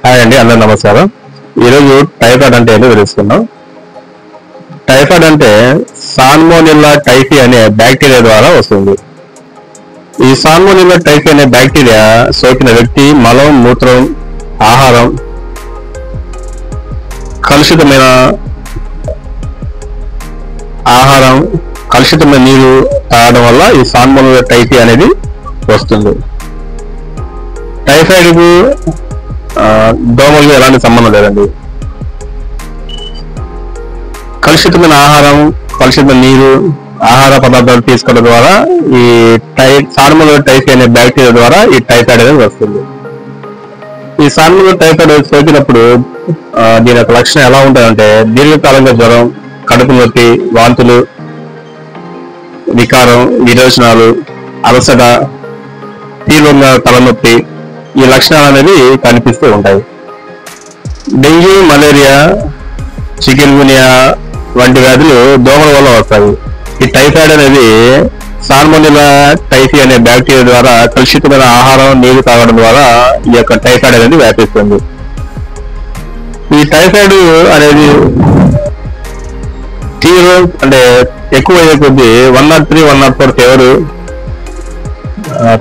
Hi అండి, అందరూ నమస్కారం. ఈరోజు టైఫాయిడ్ అంటే ఏంటో తెలుసుకుందాం. టైఫాయిడ్ అంటే సాల్మోనెల్లా టైఫీ అనే బ్యాక్టీరియా ద్వారా వస్తుంది. ఈ సాల్మోనెల్లా టైఫీ అనే బ్యాక్టీరియా సోకిన వ్యక్తి మలం, మూత్రం, ఆహారం, కలుషితమైన నీరు తాగడం వల్ల ఈ సాల్మోనెల్లా టైఫీ అనేది వస్తుంది. టైఫాయిడ్ కు దోమలు ఎలాంటి సంబంధం లేదండి. కలుషితమైన ఆహారం, కలుషితమైన నీరు, ఆహార పదార్థాలు తీసుకోవడం ద్వారా ఈ సాల్మోనెల్లా టైఫీ అనే బ్యాక్టీరియా ద్వారా ఈ టైఫాయిడ్ అనేది వస్తుంది. ఈ సాల్మోనెల్లా టైఫాయిడ్ సోకినప్పుడు దీని యొక్క లక్షణం ఎలా ఉంటుందంటే దీర్ఘకాలంగా జ్వరం, కడుపు నొప్పి, వాంతులు, వికారం, విరోచనాలు, అలసట, తీవ్రంగా తలనొప్పి ఈ లక్షణాలు అనేవి కనిపిస్తూ ఉంటాయి. డెంగ్యూ, మలేరియా, చికెన్ గునియా వంటి వ్యాధులు దోమల వల్ల వస్తాయి. ఈ టైఫాయిడ్ అనేది సాల్మోనెల్లా టైఫీ అనే బ్యాక్టీరియా ద్వారా కలుషితమైన ఆహారం, నీరు తాగడం ద్వారా ఈ యొక్క టైఫాయిడ్ అనేది వ్యాపిస్తుంది. ఈ టైఫాయిడ్ అనేది తీవ్రం అంటే ఎక్కువ అయ్యే కొద్దీ 103, 104 ఫీవర్,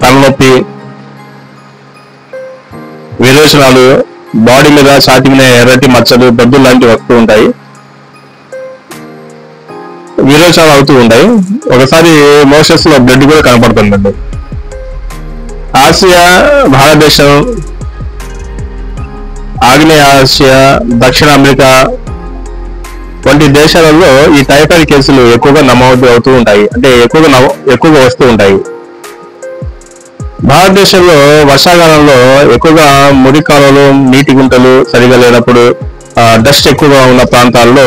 తలనొప్పి, విరోచనాలు, బాడీ మీద, ఛాతీ మీద ఎర్రటి మచ్చలు, బొద్దులు లాంటివి వస్తూ ఉంటాయి. విరోచనాలు అవుతూ ఉంటాయి. ఒకసారి మోషన్స్ లో బ్లడ్ కూడా కనపడుతుందండి. ఆసియా, భారతదేశం, ఆగ్నేయ ఆసియా, దక్షిణ అమెరికా వంటి దేశాలలో ఈ టైఫాయిడ్ కేసులు ఎక్కువగా నమోదు అవుతూ ఉంటాయి. అంటే ఎక్కువగా వస్తూ ఉంటాయి. భారతదేశంలో వర్షాకాలంలో ఎక్కువగా మురి కాలువలు, నీటి గుంటలు సరిగా లేనప్పుడు, డస్ట్ ఎక్కువగా ఉన్న ప్రాంతాల్లో,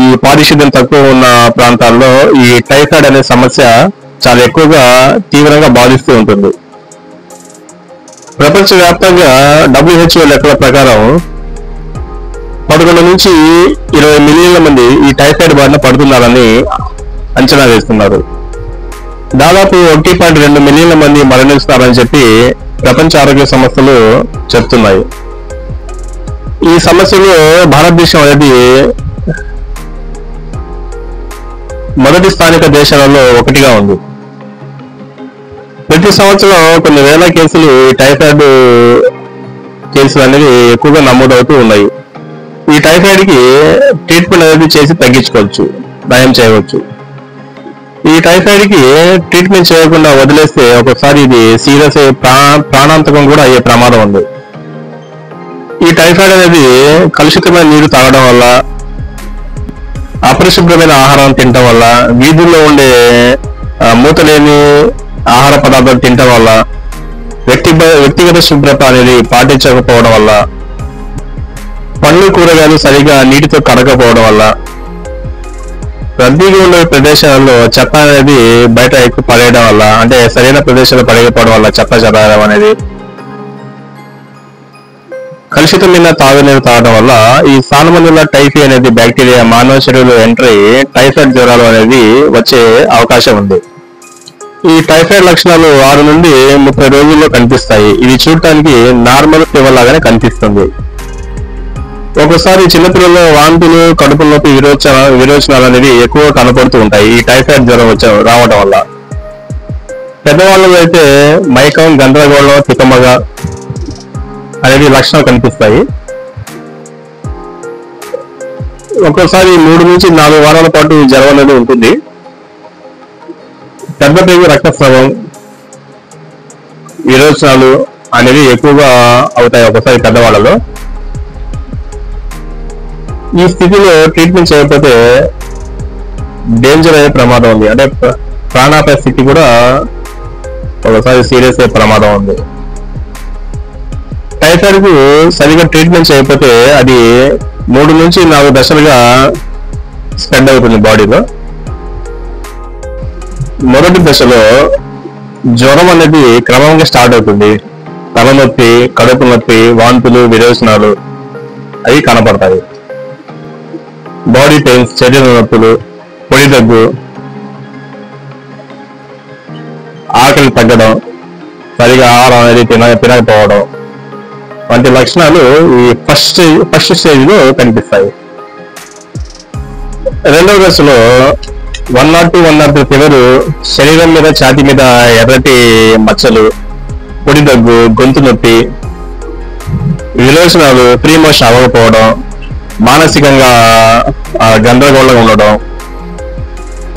ఈ పారిశుద్ధ్యం తక్కువ ఉన్న ప్రాంతాల్లో ఈ టైఫాయిడ్ అనే సమస్య చాలా ఎక్కువగా తీవ్రంగా బాధిస్తూ ఉంటుంది. ప్రపంచవ్యాప్తంగా WHO లెక్కల ప్రకారం 11 నుంచి 20 మిలియన్ల మంది ఈ టైఫాయిడ్ బారిన పడుతున్నారని అంచనా వేస్తున్నారు. దాదాపు 1.2 మిలియన్ల మంది మరణిస్తున్నారని చెప్పి ప్రపంచ ఆరోగ్య సంస్థలు చెప్తున్నాయి. ఈ సమస్యలో భారతదేశం అనేది మొదటి స్థానిక దేశాలలో ఒకటిగా ఉంది. ప్రతి సంవత్సరం కొన్ని వేల కేసులు టైఫాయిడ్ కేసులు అనేవి ఎక్కువగా నమోదవుతూ ఉన్నాయి. ఈ టైఫాయిడ్ కి ట్రీట్మెంట్ అనేది చేసి తగ్గించుకోవచ్చు, నయం చేయవచ్చు. ఈ టైఫాయిడ్ కి ట్రీట్మెంట్ చేయకుండా వదిలేస్తే ఒకసారి ఇది సీరియస్ ప్రాణాంతకం కూడా అయ్యే ప్రమాదం ఉంది. ఈ టైఫాయిడ్ అనేది కలుషితమైన నీరు తాగడం వల్ల, అపరిశుభ్రమైన ఆహారం తినడం వల్ల, వీధుల్లో ఉండే మూతలేని ఆహార పదార్థాలు తినడం వల్ల, వ్యక్తిగత శుభ్రత అనేది పాటించకపోవడం వల్ల, పండ్లు, కూరగాయలు సరిగా నీటితో కడగకపోవడం వల్ల, రద్దీగా ఉండే ప్రదేశాలలో చెత్త అనేది బయట ఎక్కువ పడేయడం వల్ల, అంటే సరైన ప్రదేశాల్లో పడేయకపోవడం వల్ల చెత్త చెదారం అనేది, కలుషితమైన తాగునీరు తాగడం వల్ల ఈ సాల్మోనెల్లా టైఫీ అనేది బ్యాక్టీరియా మానవ శరీరంలో ఎంటర్ అయ్యి టైఫాయిడ్ జ్వరాలు అనేది వచ్చే అవకాశం ఉంది. ఈ టైఫాయిడ్ లక్షణాలు 6 నుండి 30 రోజుల్లో కనిపిస్తాయి. ఇది చూడటానికి నార్మల్ ఫీవర్ లాగానే కనిపిస్తుంది. ఒక్కోసారి చిన్నపిల్లల్లో వాంతులు, కడుపు నొప్పి, విరోచనాలు అనేవి ఎక్కువ కనపడుతూ ఉంటాయి ఈ టైఫాయిడ్ జ్వరం రావడం వల్ల. పెద్దవాళ్ళలో అయితే మైకం, గందరగోళం, తికమగ అనేది లక్షణాలు కనిపిస్తాయి. ఒక్కోసారి 3 నుంచి 4 వారాల పాటు జ్వరం అనేది ఉంటుంది. పెద్ద పేగు, రక్తస్రావం, విరోచనాలు అనేవి ఎక్కువగా అవుతాయి ఒక్కోసారి పెద్దవాళ్ళలో. ఈ స్థితిలో ట్రీట్మెంట్ చేయకపోతే డేంజర్ అయ్యే ప్రమాదం ఉంది. అంటే ప్రాణాపాయ స్థితి కూడా ఒకసారి సీరియస్ అయ్యే ప్రమాదం ఉంది. టైఫాయిడ్ కు సరిగా ట్రీట్మెంట్ చేయకపోతే అది 3 నుంచి 4 దశలుగా స్ప్రెడ్ అవుతుంది బాడీలో. మొదటి దశలో జ్వరం అనేది క్రమంగా స్టార్ట్ అవుతుంది. తలనొప్పి, కడుపు నొప్పి, వాంతులు, విరోచనాలు అవి కనపడతాయి. బాడీ పెయిన్స్, శరీర నొప్పులు, పొడి దగ్గు, ఆకలి తగ్గడం, సరిగా ఆహారం అనేది తినకపోవడం, వంటి లక్షణాలు ఈ ఫస్ట్ స్టేజ్ లో కనిపిస్తాయి. రెండవ దశలో 102, 103 ఫీవర్, శరీరం మీద, ఛాతీ మీద ఎర్రటి మచ్చలు, పొడి దగ్గు, గొంతు నొప్పి, విరోచనాలు, ఫ్రీ మోషన్ అవ్వకపోవడం, మానసికంగా గందరగోళంగా ఉండడం,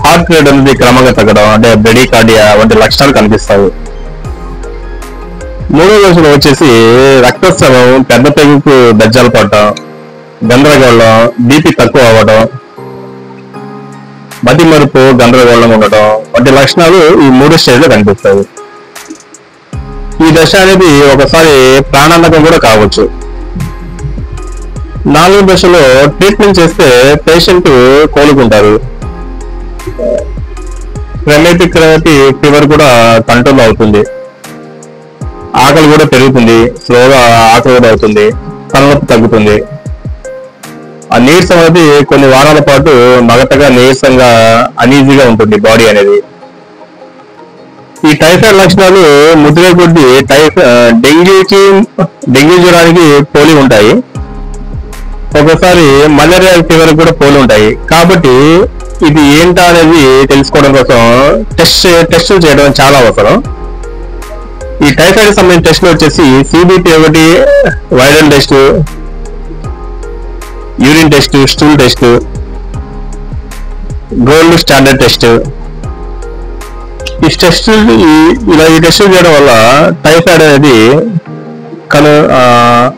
హార్ట్ రేట్ అనేది క్రమంగా తగ్గడం అంటే బ్రెడీకార్డియా వంటి లక్షణాలు కనిపిస్తాయి. మూడో దశలో వచ్చేసి రక్తస్రావం, పెద్ద పెగుకు బెజ్జాలు పడటం, గందరగోళం, బీపీ తక్కువ అవ్వడం, మతి మరుపు, గందరగోళంగా ఉండటం వంటి లక్షణాలు ఈ మూడో స్టేజ్ లో కనిపిస్తాయి. ఈ దశ అనేది ఒకసారి ప్రాణాంతకం కూడా కావచ్చు. నాలుగో దశలో ట్రీట్మెంట్ చేస్తే పేషెంట్ కోలుకుంటారు. రెమేటిక్ ఫీవర్ కూడా కంట్రోల్ అవుతుంది, ఆకలి కూడా పెరుగుతుంది, స్లోగా ఆకలి కూడా అవుతుంది, తలనొప్పి తగ్గుతుంది. ఆ నీరసం అనేది కొన్ని వారాల పాటు మగతగా నీరసంగా అనీజీగా ఉంటుంది బాడీ అనేది. ఈ టైఫాయిడ్ లక్షణాలు ముదిరే కొద్దీ డెంగ్యూ జ్వరానికి పోలి ఉంటాయి, ఒక్కోసారి మలేరియా ఫీవర్ కూడా పోలి ఉంటాయి. కాబట్టి ఇది ఏంటా అనేది తెలుసుకోవడం కోసం టెస్టులు చేయడం చాలా అవసరం. ఈ టైఫాయిడ్ సంబంధించిన టెస్టులు వచ్చేసి CBP 1, viral test, urine test, stool test, gold standard test. ఈ టెస్టులు చేయడం వల్ల టైఫాయిడ్ అనేది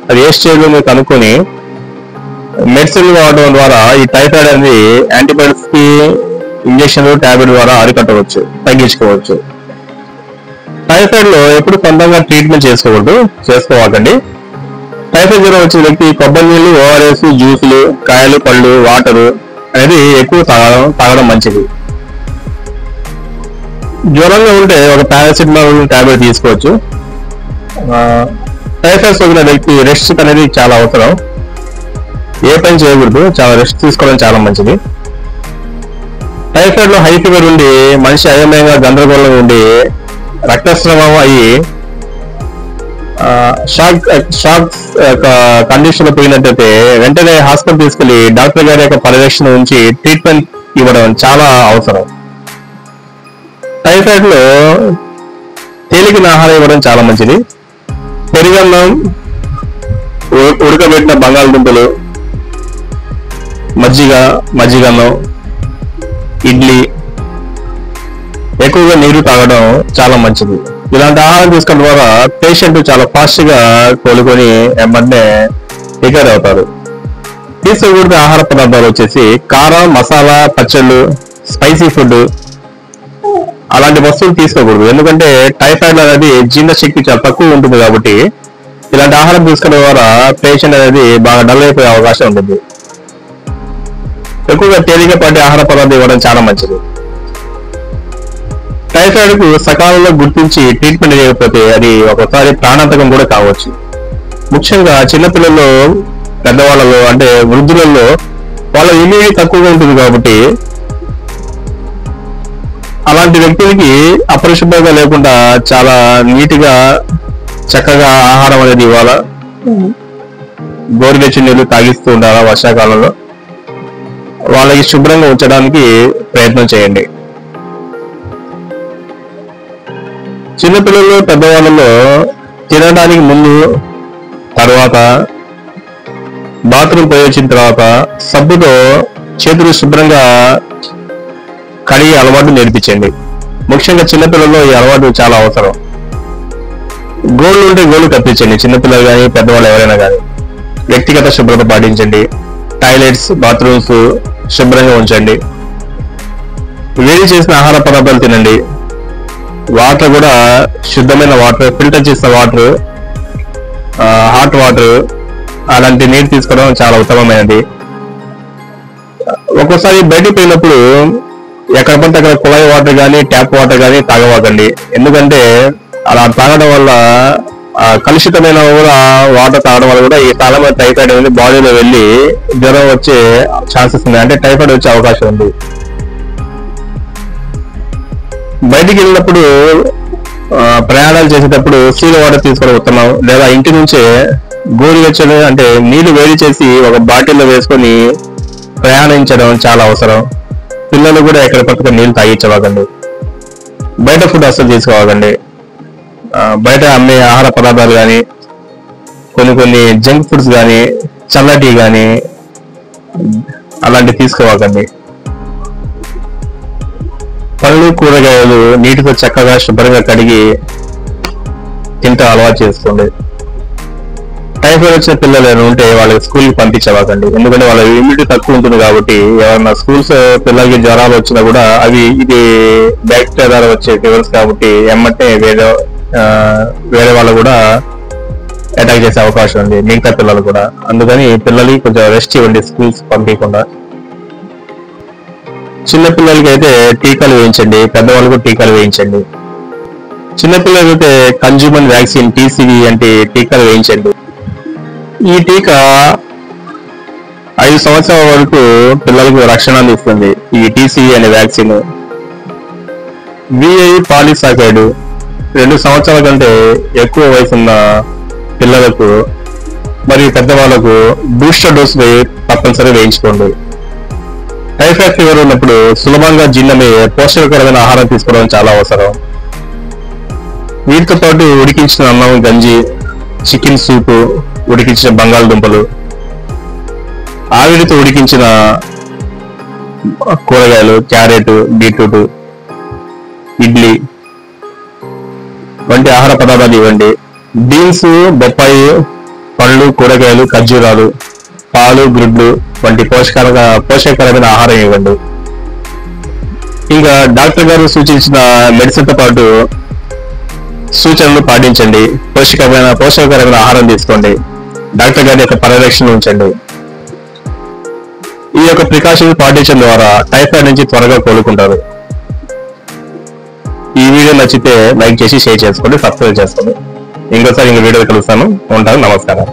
అది ఏ స్టేజ్ లో కనుక్కొని మెడిసిన్ వాడడం ద్వారా ఈ టైఫాయిడ్ అనేది యాంటీబయాటిక్స్ కి ఇంజక్షన్లు, టాబ్లెట్ ద్వారా అరికట్టవచ్చు, తగ్గించుకోవచ్చు. టైఫాయిడ్ లో ఎప్పుడు సొంతంగా ట్రీట్మెంట్ చేసుకోవాలండి. టైఫాయిడ్ జ్వరం వచ్చిన వ్యక్తి కొబ్బరి నీళ్లు, ఓఆర్ఎస్, జ్యూసులు, కాయలు, పళ్ళు, వాటర్ అనేది ఎక్కువ తాగడం మంచిది. జ్వరంగా ఉంటే ఒక పారాసిటమాల్ టాబ్లెట్ తీసుకోవచ్చు. టైఫాయిడ్ సోకిన వ్యక్తి రెస్ట్ అనేది చాలా అవసరం, ఏ పని చేయకూడదు, చాలా రెస్ట్ తీసుకోవడం చాలా మంచిది. టైఫాయిడ్ లో హై ఫీవర్ ఉండి మనిషి అయోమయంగా గందరగోళంగా ఉండి రక్తస్రావం అయ్యి షాక్ కండిషన్ లో పోయినట్టయితే వెంటనే హాస్పిటల్ తీసుకెళ్లి డాక్టర్ గారి యొక్క పర్యవేక్షణ ఉంచి ట్రీట్మెంట్ ఇవ్వడం చాలా అవసరం. టైఫాయిడ్ లో తేలికైన ఆహారం ఇవ్వడం చాలా మంచిది. పెరుగన్నం, ఉడకబెట్టిన బంగాళదుంపలు, మజ్జిగన్నం, ఇడ్లీ, ఎక్కువగా నీరు తాగడం చాలా మంచిది. ఇలాంటి ఆహారం తీసుకోవడం ద్వారా పేషెంట్ చాలా ఫాస్ట్ గా కోలుకొని వెంటనే రికవర్ అవుతారు. తీసుకోకూడదు ఆహార పదార్థాలు వచ్చేసి కారం, మసాలా, పచ్చళ్ళు, స్పైసీ ఫుడ్ అలాంటి వస్తువులు తీసుకోకూడదు. ఎందుకంటే టైఫాయిడ్ అనేది జీర్ణశక్తి చాలా తక్కువ ఉంటుంది కాబట్టి ఇలాంటి ఆహారం తీసుకోవడం ద్వారా పేషెంట్ అనేది బాగా డల్ అయిపోయే అవకాశం ఉంటుంది. ఎక్కువగా తేలికపాటి ఆహార పదార్థాలు ఇవ్వడం చాలా మంచిది. టైఫాయిడ్ కు సకాలంలో గుర్తించి ట్రీట్మెంట్ చేయకపోతే అది ఒకసారి ప్రాణాంతకం కూడా కావచ్చు. ముఖ్యంగా చిన్నపిల్లల్లో, పెద్దవాళ్ళలో అంటే వృద్ధులలో వాళ్ళ ఇమ్యూనిటీ తక్కువగా ఉంటుంది కాబట్టి అలాంటి వ్యక్తులకి అపరిశుభ్రంగా లేకుండా చాలా నీట్గా చక్కగా ఆహారం అనేది ఇవ్వాలా, గోరువెచ్చని నీళ్లు తాగిస్తూ ఉండాలా. వర్షాకాలంలో వాళ్ళకి శుభ్రంగా ఉంచడానికి ప్రయత్నం చేయండి. చిన్నపిల్లలు, పెద్దవాళ్ళలో తినడానికి ముందు, తర్వాత, బాత్రూమ్ పోయి వచ్చిన తర్వాత సబ్బుతో చేతులు శుభ్రంగా కడిగే అలవాటు నేర్పించండి. ముఖ్యంగా చిన్నపిల్లల్లో ఈ అలవాటు చాలా అవసరం. గోళ్ళు ఉంటే గోళ్ళు కప్పించండి, చిన్నపిల్లలు కానీ పెద్దవాళ్ళు ఎవరైనా కానీ. వ్యక్తిగత శుభ్రత పాటించండి. టాయిలెట్స్, బాత్రూమ్స్ శుభ్రంగా ఉంచండి. వేడి చేసిన ఆహార పదార్థాలు తినండి. వాటర్ కూడా శుద్ధమైన వాటర్, ఫిల్టర్ చేసిన వాటర్, హాట్ వాటర్ అలాంటి నీరు తీసుకోవడం చాలా ఉత్తమమైనది. ఒక్కోసారి బయటికి పోయినప్పుడు ఎక్కడ పడితే అక్కడ కుళాయి వాటర్ కానీ, ట్యాప్ వాటర్ కానీ తాగవాకండి. ఎందుకంటే అలా తాగడం వల్ల కలుషితమైన కూడా వాటర్ తాగడం వల్ల కూడా ఈ చాలా మంది టైఫాయిడ్ అనేది బాడీలో వెళ్ళి జ్వరం వచ్చే ఛాన్సెస్ ఉన్నాయి, అంటే టైఫాయిడ్ వచ్చే అవకాశం ఉంది. బయటికి వెళ్ళినప్పుడు, ప్రయాణాలు చేసేటప్పుడు సీల వాటర్ తీసుకోవడం ఉత్తమం. లేదా ఇంటి నుంచే గోరువెచ్చని అంటే నీళ్లు వేడి చేసి ఒక బాటిల్లో వేసుకొని ప్రయాణించడం చాలా అవసరం. పిల్లలు కూడా ఎక్కడ పట్టుకొని నీళ్ళు తాగించవాకండి. బయట ఫుడ్ అస్సలు తీసుకోవాలండి. బయట అమ్మే ఆహార పదార్థాలు కానీ, కొన్ని జంక్ ఫుడ్స్ కానీ, చల్లటి కానీ అలాంటివి తీసుకోవాకండి. పళ్ళు కూరగాయలు నీటితో చక్కగా శుభ్రంగా కడిగి తింటూ అలవాటు చేసుకోండి. టైఫాయిడ్ వచ్చిన పిల్లలు ఉంటే వాళ్ళకి స్కూల్కి పంపించవాకండి. ఎందుకంటే వాళ్ళ ఇమ్యూనిటీ తక్కువ ఉంటుంది కాబట్టి ఏమన్నా స్కూల్స్ పిల్లలకి జ్వరాలు వచ్చినా కూడా ఇది బ్యాక్టీరియా ద్వారా వచ్చే ఫీవర్స్ కాబట్టి ఎమ్మటే వేరే వాళ్ళు కూడా అటాక్ చేసే అవకాశం ఉంది, మిగతా పిల్లలు కూడా. అందుకని పిల్లలకి కొంచెం రెస్ట్ ఇవ్వండి స్కూల్స్ పంపించకుండా. చిన్న పిల్లలకి అయితే టీకాలు వేయించండి, పెద్దవాళ్ళకు టీకాలు వేయించండి. చిన్నపిల్లలకి అయితే కన్జ్యూమర్ వ్యాక్సిన్ TCV అంటే టీకాలు వేయించండి. ఈ టీకా 5 సంవత్సరాల వరకు పిల్లలకు రక్షణ అందిస్తుంది. ఈ TCV అనే వ్యాక్సిన్. VI పాలిసాకైడ్ 2 సంవత్సరాల కంటే ఎక్కువ వయసున్న పిల్లలకు మరియు పెద్దవాళ్లకు బూస్టర్ డోస్ తప్పనిసరిగా వేయించుకోండి. టైఫాయిడ్ ఫీవర్ ఉన్నప్పుడు సులభంగా జీర్ణమయ్యే పోషకకరమైన ఆహారం తీసుకోవడం చాలా అవసరం. వీటితో పాటు ఉడికించిన అన్నం, గంజి, చికెన్ సూపు, ఉడికించిన బంగాళదుంపలు, ఆవిరితో ఉడికించిన కూరగాయలు, క్యారెట్, బీట్రూట్, ఇడ్లీ వంటి ఆహార పదార్థాలు ఇవ్వండి. బీన్స్, బొప్పాయి, పళ్ళు, కూరగాయలు, ఖర్జూరాలు, పాలు, గుడ్లు వంటి పోషకకరమైన ఆహారం ఇవ్వండి. ఇంకా డాక్టర్ గారు సూచించిన మెడిసిన్తో పాటు సూచనలు పాటించండి. పోషకకరమైన ఆహారం తీసుకోండి. డాక్టర్ గారి యొక్క పర్యవేక్షణ ఉంచండి. ఈ యొక్క ప్రికాషన్ పాటించడం ద్వారా టైఫాయిడ్ నుంచి త్వరగా కోలుకుంటారు. ఈ వీడియో నచ్చితే లైక్ చేసి షేర్ చేసుకోండి, సబ్స్క్రైబ్ చేసుకోండి. ఇంకోసారి ఇంకో వీడియో కలుస్తాను. ఉంటాను. నమస్కారం.